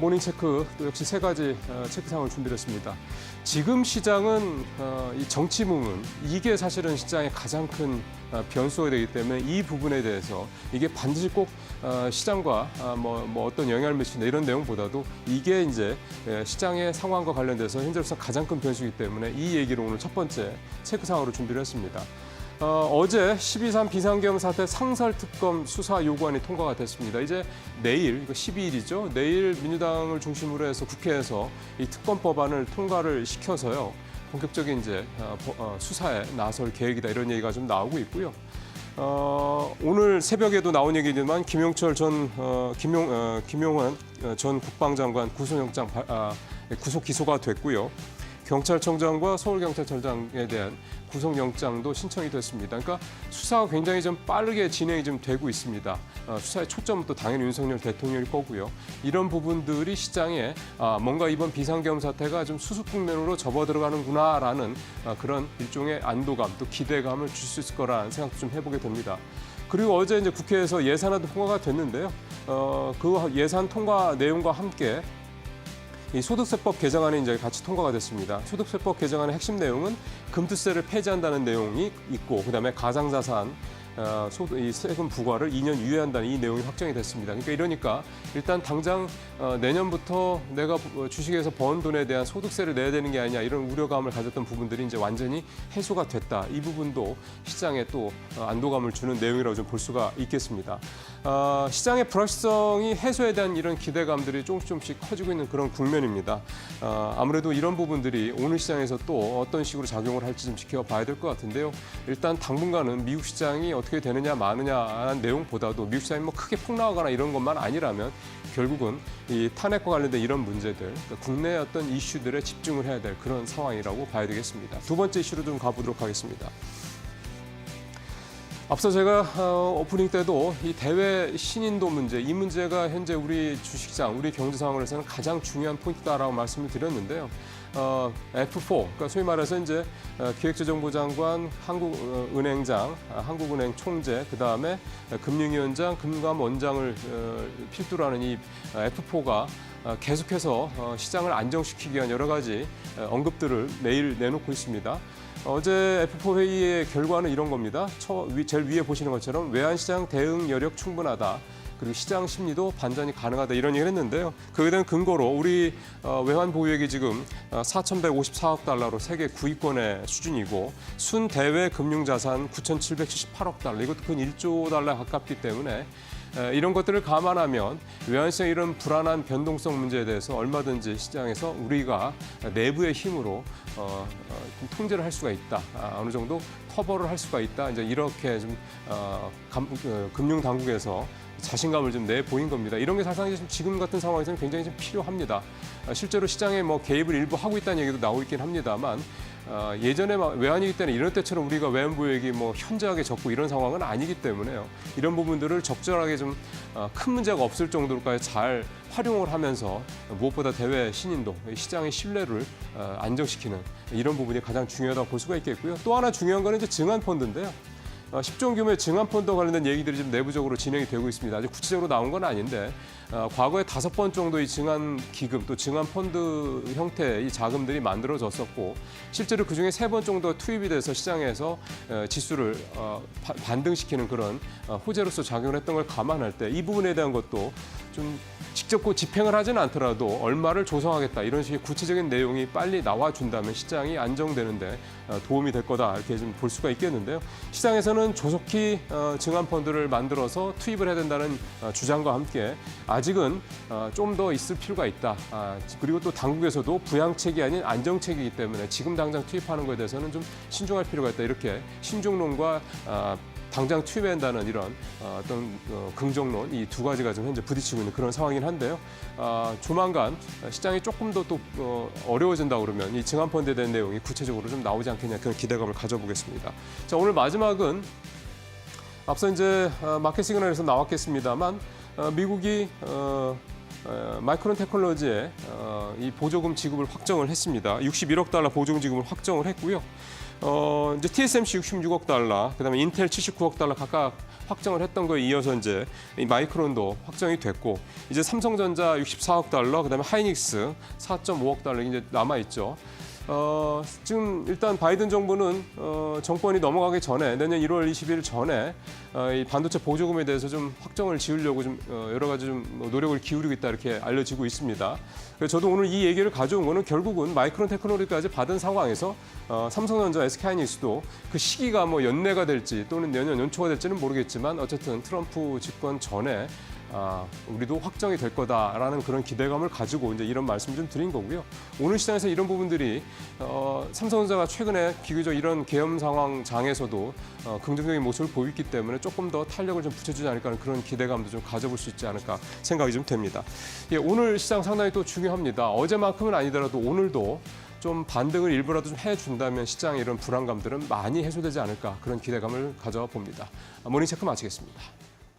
모닝 체크 또 역시 세 가지 체크사항을 준비했습니다. 지금 시장은 이 정치 부분 이게 사실은 시장의 가장 큰 변수가 되기 때문에 이 부분에 대해서 이게 반드시 꼭 시장과 뭐 어떤 영향을 미친다 이런 내용보다도 이게 이제 시장의 상황과 관련돼서 현재로서 가장 큰 변수이기 때문에 이 얘기를 오늘 첫 번째 체크사항으로 준비를 했습니다. 어제 12.3 비상계엄 사태 상설특검 수사 요구안이 통과가 됐습니다. 이제 내일, 이거 12일이죠. 내일 민주당을 중심으로 해서 국회에서 이 특검 법안을 통과를 시켜서요. 본격적인 이제 수사에 나설 계획이다 이런 얘기가 좀 나오고 있고요. 오늘 새벽에도 나온 얘기지만 김용철 전 김용환 전 국방장관 구속영장 구속 기소가 됐고요. 경찰청장과 서울경찰청장에 대한 구속영장도 신청이 됐습니다. 그러니까 수사가 굉장히 좀 빠르게 진행이 좀 되고 있습니다. 수사의 초점은 또 당연히 윤석열 대통령일 거고요. 이런 부분들이 시장에 뭔가 이번 비상계엄 사태가 좀 수습 국면으로 접어들어가는구나라는 그런 일종의 안도감 또 기대감을 줄 수 있을 거라는 생각도 좀 해보게 됩니다. 그리고 어제 이제 국회에서 예산안도 통과가 됐는데요. 그 예산 통과 내용과 함께 이 소득세법 개정안이 이제 같이 통과가 됐습니다. 소득세법 개정안의 핵심 내용은 금투세를 폐지한다는 내용이 있고, 그다음에 가상자산 이 세금 부과를 2년 유예한다는 이 내용이 확정이 됐습니다. 그러니까 이러니까 일단 당장 내년부터 내가 주식에서 번 돈에 대한 소득세를 내야 되는 게 아니냐 이런 우려감을 가졌던 부분들이 이제 완전히 해소가 됐다. 이 부분도 시장에 또 안도감을 주는 내용이라고 좀 볼 수가 있겠습니다. 시장의 불확실성이 해소에 대한 이런 기대감들이 조금씩 커지고 있는 그런 국면입니다. 아무래도 이런 부분들이 오늘 시장에서 또 어떤 식으로 작용을 할지 좀 지켜봐야 될 것 같은데요. 일단 당분간은 미국 시장이 어떻게 되느냐 마느냐라는 내용보다도 미국 시장이 뭐 크게 폭락하거나 이런 것만 아니라면 결국은 이 탄핵과 관련된 이런 문제들, 그러니까 국내의 어떤 이슈들에 집중을 해야 될 그런 상황이라고 봐야 되겠습니다. 두 번째 이슈로 좀 가보도록 하겠습니다. 앞서 제가 오프닝 때도 이 대외 신인도 문제, 이 문제가 현재 우리 주식시장, 우리 경제 상황에서는 가장 중요한 포인트다라고 말씀을 드렸는데요. F4, 그러니까 소위 말해서 이제 기획재정부 장관, 한국은행장, 한국은행 총재, 그 다음에 금융위원장, 금감원장을 필두로 하는 이 F4가 계속해서 시장을 안정시키기 위한 여러 가지 언급들을 매일 내놓고 있습니다. 어제 F4 회의의 결과는 이런 겁니다. 제일 위에 보시는 것처럼 외환시장 대응 여력 충분하다. 그리고 시장 심리도 반전이 가능하다 이런 얘기를 했는데요. 그에 대한 근거로 우리 외환 보유액이 지금 4,154억 달러로 세계 9위권의 수준이고 순대외 금융자산 9,778억 달러 이것도 근 1조 달러에 가깝기 때문에 이런 것들을 감안하면 외환시장 이런 불안한 변동성 문제에 대해서 얼마든지 시장에서 우리가 내부의 힘으로 좀 통제를 할 수가 있다. 어느 정도 커버를 할 수가 있다. 이제 이렇게 좀 금융 당국에서 자신감을 좀 내보인 겁니다. 이런 게 사실 지금 같은 상황에서는 굉장히 좀 필요합니다. 실제로 시장에 뭐 개입을 일부 하고 있다는 얘기도 나오고 있긴 합니다만 예전에 외환위기 때는 이런 때처럼 우리가 외환 보유액이 뭐 현저하게 적고 이런 상황은 아니기 때문에요. 이런 부분들을 적절하게 좀 큰 문제가 없을 정도로까지 잘 활용을 하면서 무엇보다 대외 신인도 시장의 신뢰를 안정시키는 이런 부분이 가장 중요하다고 볼 수가 있겠고요. 또 하나 중요한 거는 이제 증안펀드인데요. 10조 규모의 증안펀드와 관련된 얘기들이 좀 내부적으로 진행이 되고 있습니다. 아직 구체적으로 나온 건 아닌데 과거에 5번 정도의 증안기금 또 증안펀드 형태의 이 자금들이 만들어졌었고 실제로 그중에 3번 정도 투입이 돼서 시장에서 지수를 반등시키는 그런 호재로서 작용을 했던 걸 감안할 때 이 부분에 대한 것도 좀 직접 집행을 하지는 않더라도 얼마를 조성하겠다 이런 식의 구체적인 내용이 빨리 나와준다면 시장이 안정되는데 도움이 될 거다 이렇게 좀 볼 수가 있겠는데요. 시장에서는 조속히 증안펀드를 만들어서 투입을 해야 된다는 주장과 함께 아직은 좀 더 있을 필요가 있다. 그리고 또 당국에서도 부양책이 아닌 안정책이기 때문에 지금 당장 투입하는 것에 대해서는 좀 신중할 필요가 있다. 이렇게 신중론과 당장 투입해야 한다는 이런 어떤 긍정론 이 두 가지가 좀 현재 부딪히고 있는 그런 상황이긴 한데요. 조만간 시장이 조금 더 또 어려워진다 그러면 이 증안펀드에 대한 내용이 구체적으로 좀 나오지 않겠냐 그런 기대감을 가져보겠습니다. 자, 오늘 마지막은 앞서 이제 마켓 시그널에서 나왔겠습니다만 미국이 마이크론 테크놀로지의 이 보조금 지급을 확정을 했습니다. 61억 달러 보조금 지급을 확정을 했고요. 이제 TSMC 66억 달러, 그다음에 인텔 79억 달러 각각 확정을 했던 거에 이어서 이제 이 마이크론도 확정이 됐고, 이제 삼성전자 64억 달러, 그다음에 하이닉스 4.5억 달러 이제 남아 있죠. 지금 일단 바이든 정부는 정권이 넘어가기 전에 내년 1월 20일 전에 이 반도체 보조금에 대해서 좀 확정을 지으려고 좀 여러 가지 좀 노력을 기울이고 있다 이렇게 알려지고 있습니다. 그래서 저도 오늘 이 얘기를 가져온 거는 결국은 마이크론 테크놀로지까지 받은 상황에서 삼성전자, SK하이닉스도 그 시기가 뭐 연내가 될지 또는 내년 연초가 될지는 모르겠지만 어쨌든 트럼프 집권 전에 우리도 확정이 될 거다라는 그런 기대감을 가지고 이제 이런 말씀 좀 드린 거고요. 오늘 시장에서 이런 부분들이 삼성전자가 최근에 비교적 이런 계엄 상황 장에서도 긍정적인 모습을 보였기 때문에 조금 더 탄력을 좀 붙여주지 않을까 하는 그런 기대감도 좀 가져볼 수 있지 않을까 생각이 좀 됩니다. 예, 오늘 시장 상당히 또 중요합니다. 어제만큼은 아니더라도 오늘도 좀 반등을 일부라도 좀 해준다면 시장의 이런 불안감들은 많이 해소되지 않을까 그런 기대감을 가져봅니다. 모닝체크 마치겠습니다.